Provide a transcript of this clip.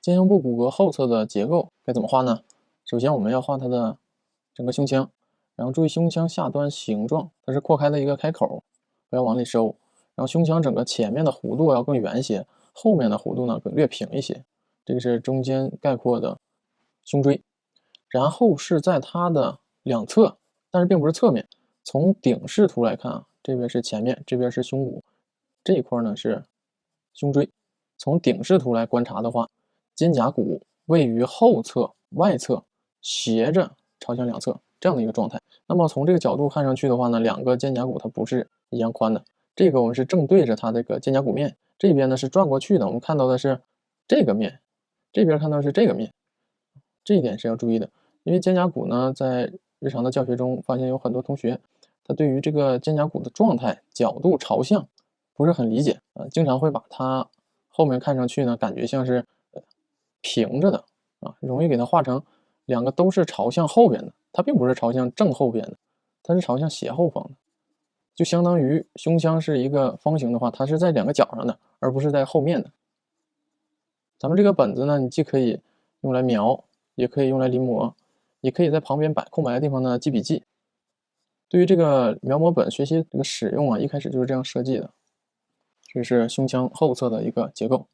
肩胸部骨骼后侧的结构该怎么画呢？首先我们要画它的整个胸腔，然后注意胸腔下端形状，它是扩开的一个开口，不要往里收。然后胸腔整个前面的弧度要更圆些，后面的弧度呢更略平一些。这个是中间概括的胸椎。然后是在它的两侧，但是并不是侧面。从顶视图来看啊，这边是前面，这边是胸骨，这一块呢是胸椎。从顶视图来观察的话，肩胛骨位于后侧外侧，斜着朝向两侧这样的一个状态。那么从这个角度看上去的话呢，两个肩胛骨它不是一样宽的。这个我们是正对着它这个肩胛骨面，这边呢是转过去的，我们看到的是这个面，这边看到的是这个面，这一点是要注意的。因为肩胛骨呢，在日常的教学中发现有很多同学，他对于这个肩胛骨的状态、角度、朝向不是很理解经常会把它后面看上去呢，感觉像是平着的容易给它画成两个都是朝向后边的，它并不是朝向正后边的，它是朝向斜后方的。就相当于胸腔是一个方形的话，它是在两个角上的，而不是在后面的。咱们这个本子呢，你既可以用来描，也可以用来临摹，也可以在旁边摆空白的地方呢记笔记。对于这个描摹本学习这个使用啊，一开始就是这样设计的。这是胸腔后侧的一个结构。